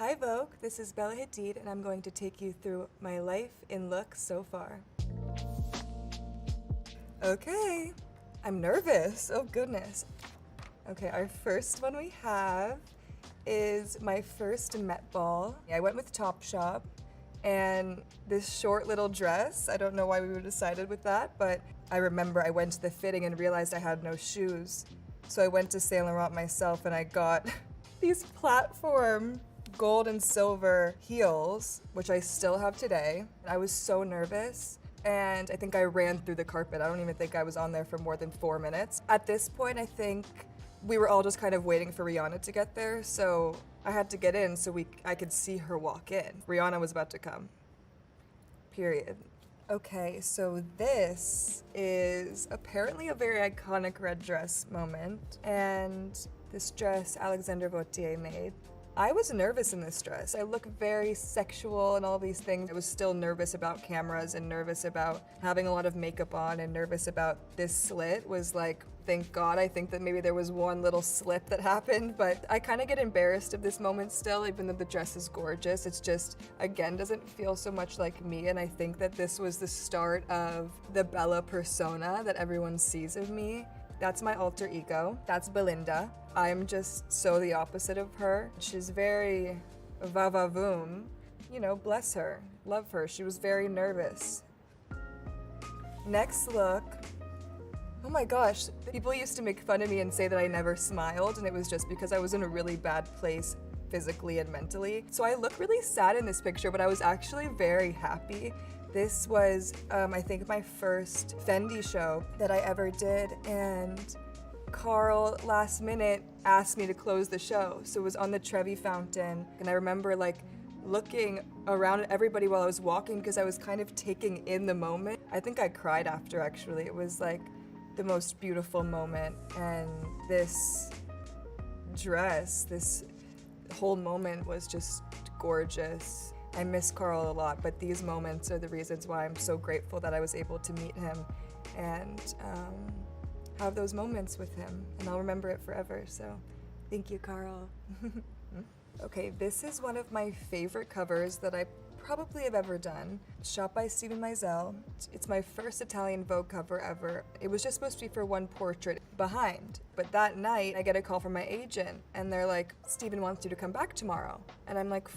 Hi Vogue, this is Bella Hadid and I'm going to take you through my life in looks so far. Okay, I'm nervous, oh goodness. Okay, our first one we have is my first Met Ball. I went with Topshop and this short little dress, I don't know why we decided with that, but I remember I went to the fitting and realized I had no shoes. So I went to Saint Laurent myself and I got these platform gold and silver heels, which I still have today. I was so nervous and I think I ran through the carpet. I don't even think I was on there for more than 4 minutes. At this point, I think we were all just kind of waiting for Rihanna to get there, so I had to get in so I could see her walk in. Rihanna was about to come. Period. Okay, so this is apparently a very iconic red dress moment, and this dress Alexander Vautier made. I was nervous in this dress. I look very sexual and all these things. I was still nervous about cameras and nervous about having a lot of makeup on and nervous about this slit was like, thank God, I think that maybe there was one little slip that happened, but I kind of get embarrassed of this moment still, even though the dress is gorgeous. It's just, again, doesn't feel so much like me, and I think that this was the start of the Bella persona that everyone sees of me. That's my alter ego. That's Belinda. I'm just so the opposite of her. She's very va-va-voom. You know, bless her. Love her. She was very nervous. Next look. Oh my gosh. People used to make fun of me and say that I never smiled, and it was just because I was in a really bad place physically and mentally. So I look really sad in this picture, but I was actually very happy. This was, I think, my first Fendi show that I ever did, and Carl, last minute, asked me to close the show. So it was on the Trevi Fountain, and I remember like looking around at everybody while I was walking because I was kind of taking in the moment. I think I cried after, actually. It was like the most beautiful moment, and this dress, this whole moment was just gorgeous. I miss Carl a lot, but these moments are the reasons why I'm so grateful that I was able to meet him and have those moments with him, and I'll remember it forever, so thank you, Carl. Okay, this is one of my favorite covers that I probably have ever done. Shot by Steven Meisel. It's my first Italian Vogue cover ever. It was just supposed to be for one portrait behind, but that night I get a call from my agent, and they're like, Steven wants you to come back tomorrow. And I'm like,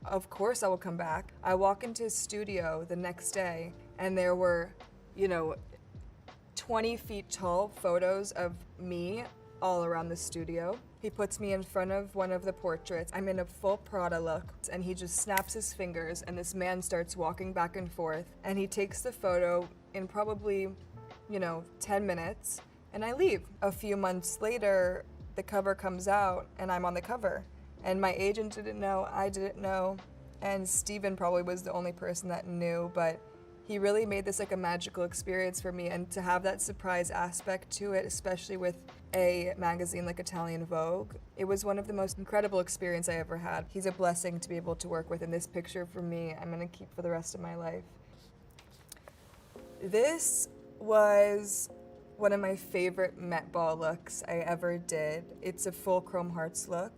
of course I will come back. I walk into his studio the next day and there were, 20 feet tall photos of me all around the studio. He puts me in front of one of the portraits. I'm in a full Prada look, and he just snaps his fingers and this man starts walking back and forth, and he takes the photo in probably, 10 minutes, and I leave. A few months later, the cover comes out and I'm on the cover. And my agent didn't know, I didn't know, and Steven probably was the only person that knew, but he really made this like a magical experience for me, and to have that surprise aspect to it, especially with a magazine like Italian Vogue, it was one of the most incredible experiences I ever had. He's a blessing to be able to work with, and this picture for me, I'm gonna keep for the rest of my life. This was one of my favorite Met Ball looks I ever did. It's a full chrome hearts look.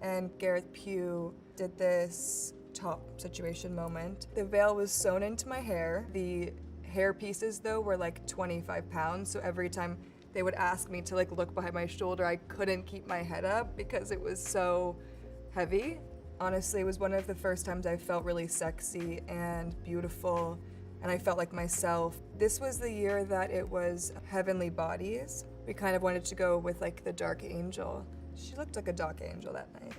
And Gareth Pugh did this top situation moment. The veil was sewn into my hair. The hair pieces, though, were like 25 pounds, so every time they would ask me to like look behind my shoulder, I couldn't keep my head up because it was so heavy. Honestly, it was one of the first times I felt really sexy and beautiful, and I felt like myself. This was the year that it was Heavenly Bodies. We kind of wanted to go with like the dark angel. She looked like a dark angel that night.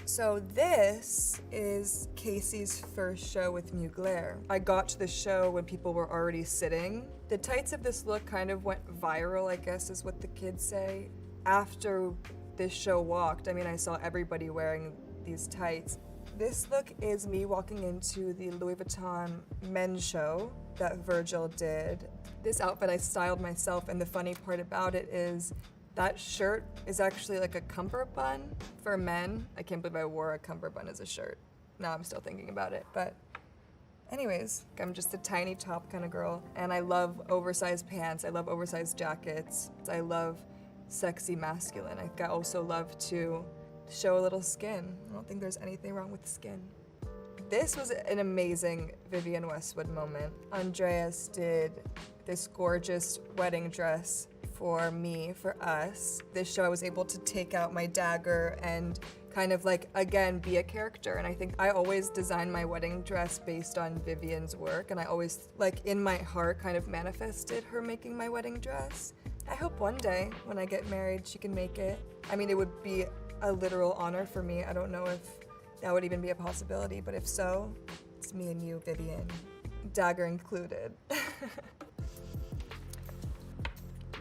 So this is Casey's first show with Mugler. I got to the show when people were already sitting. The tights of this look kind of went viral, I guess is what the kids say. After this show walked, I saw everybody wearing these tights. This look is me walking into the Louis Vuitton men's show that Virgil did. This outfit I styled myself, and the funny part about it is that shirt is actually like a cummerbund for men. I can't believe I wore a cummerbund as a shirt. Now I'm still thinking about it, but anyways, I'm just a tiny top kind of girl, and I love oversized pants, I love oversized jackets, I love sexy masculine. I also love to show a little skin. I don't think there's anything wrong with skin. This was an amazing Vivienne Westwood moment. Andreas did this gorgeous wedding dress for me, for us. This show I was able to take out my dagger and kind of like, again, be a character. And I think I always design my wedding dress based on Vivienne's work, and I always, like, in my heart kind of manifested her making my wedding dress. I hope one day when I get married she can make it. I mean, it would be a literal honor for me. I don't know if that would even be a possibility, but if so, it's me and you, Vivienne. Dagger included.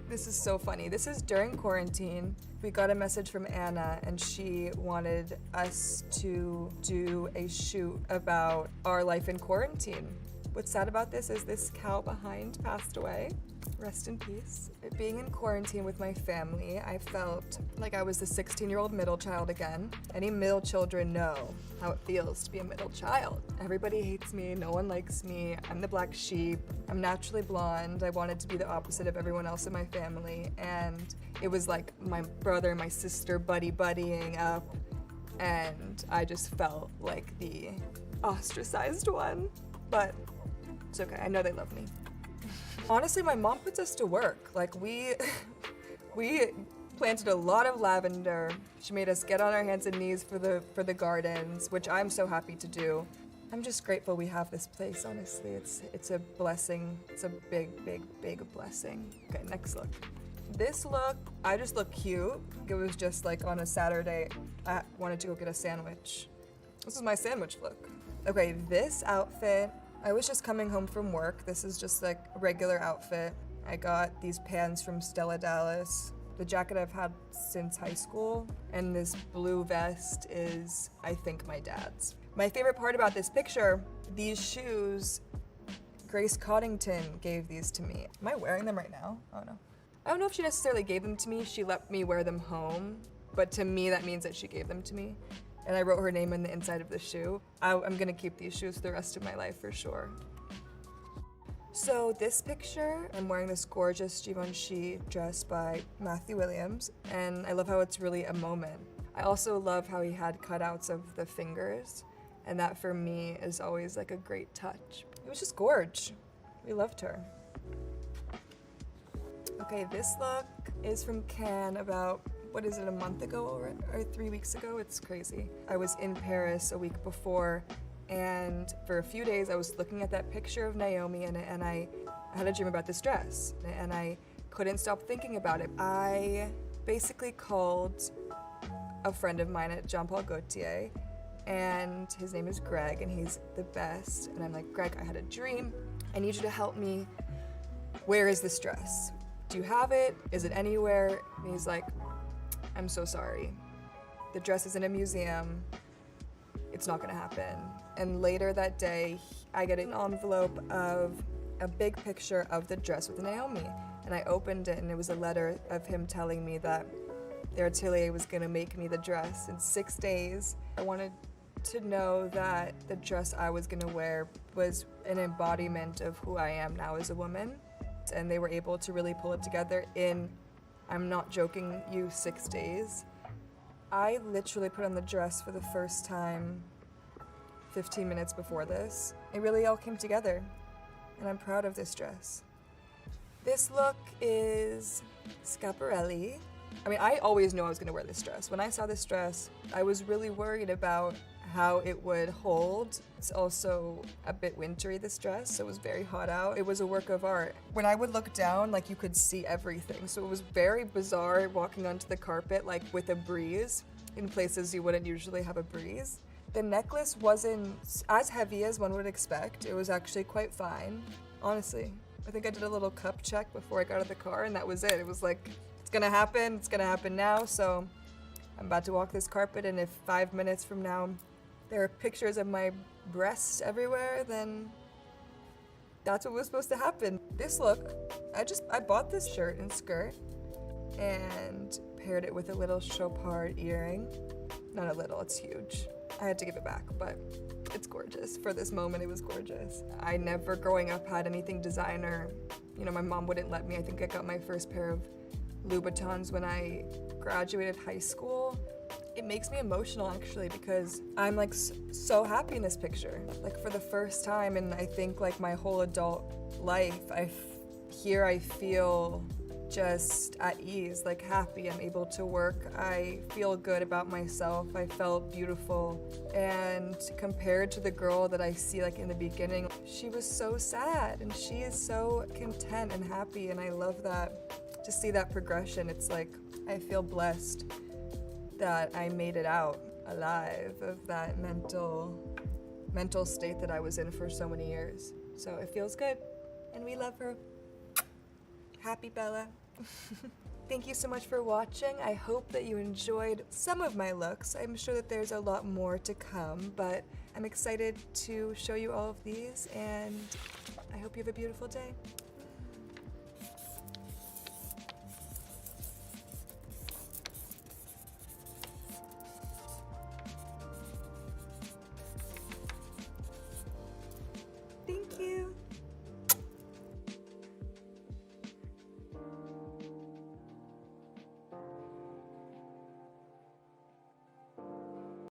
This is so funny. This is during quarantine. We got a message from Anna, and she wanted us to do a shoot about our life in quarantine. What's sad about this is this cow behind passed away. Rest in peace. Being in quarantine with my family, I felt like I was the 16-year-old middle child again. Any middle children know how it feels to be a middle child. Everybody hates me, no one likes me, I'm the black sheep, I'm naturally blonde, I wanted to be the opposite of everyone else in my family, and it was like my brother and my sister buddying up, and I just felt like the ostracized one, but it's okay, I know they love me. Honestly, my mom puts us to work. Like, we planted a lot of lavender. She made us get on our hands and knees for the gardens, which I'm so happy to do. I'm just grateful we have this place, honestly. It's a blessing. It's a big blessing. Okay, next look. This look, I just look cute. It was just like on a Saturday, I wanted to go get a sandwich. This is my sandwich look. Okay, this outfit, I was just coming home from work. This is just like a regular outfit. I got these pants from Stella Dallas. The jacket I've had since high school, and this blue vest is, I think, my dad's. My favorite part about this picture, these shoes, Grace Coddington gave these to me. Am I wearing them right now? Oh no. I don't know if she necessarily gave them to me. She let me wear them home, but to me that means that she gave them to me. And I wrote her name on the inside of the shoe. I'm gonna keep these shoes the rest of my life for sure. So this picture, I'm wearing this gorgeous Givenchy dress by Matthew Williams, and I love how it's really a moment. I also love how he had cutouts of the fingers, and that for me is always like a great touch. It was just gorge. We loved her. Okay, this look is from Cannes about, what is it, a month ago or 3 weeks ago? It's crazy. I was in Paris a week before, and for a few days I was looking at that picture of Naomi, and I had a dream about this dress, and I couldn't stop thinking about it. I basically called a friend of mine at Jean Paul Gaultier, and his name is Greg, and he's the best. And I'm like, Greg, I had a dream. I need you to help me. Where is this dress? Do you have it? Is it anywhere? And he's like, I'm so sorry. The dress is in a museum. It's not gonna happen. And later that day, I get an envelope of a big picture of the dress with Naomi. And I opened it, and it was a letter of him telling me that their atelier was gonna make me the dress in 6 days. I wanted to know that the dress I was gonna wear was an embodiment of who I am now as a woman. And they were able to really pull it together in, I'm not joking you, 6 days. I literally put on the dress for the first time 15 minutes before this. It really all came together, and I'm proud of this dress. This look is Schiaparelli. I mean, I always knew I was gonna wear this dress. When I saw this dress, I was really worried about how it would hold. It's also a bit wintry, this dress, so it was very hot out. It was a work of art. When I would look down, like, you could see everything, so it was very bizarre walking onto the carpet, like, with a breeze in places you wouldn't usually have a breeze. The necklace wasn't as heavy as one would expect. It was actually quite fine, honestly. I think I did a little cup check before I got out of the car, and that was it. It was like, it's gonna happen now, so I'm about to walk this carpet, and if 5 minutes from now there are pictures of my breasts everywhere, then that's what was supposed to happen. This look, I bought this shirt and skirt and paired it with a little chopard earring. Not a little, it's huge. I had to give it back, but it's gorgeous. For this moment, it was gorgeous. I never, growing up, had anything designer. You know, my mom wouldn't let me. I think I got my first pair of Louboutins when I graduated high school. it makes me emotional actually, because I'm like so happy in this picture. Like for the first time in I think like my whole adult life, here I feel just at ease, like happy. I'm able to work. I feel good about myself. I felt beautiful. And compared to the girl that I see like in the beginning, she was so sad and she is so content and happy, and I love that. To see that progression, it's like I feel blessed that I made it out alive of that mental state that I was in for so many years. So it feels good, and we love her. Happy Bella. Thank you so much for watching. I hope that you enjoyed some of my looks. I'm sure that there's a lot more to come, but I'm excited to show you all of these, and I hope you have a beautiful day.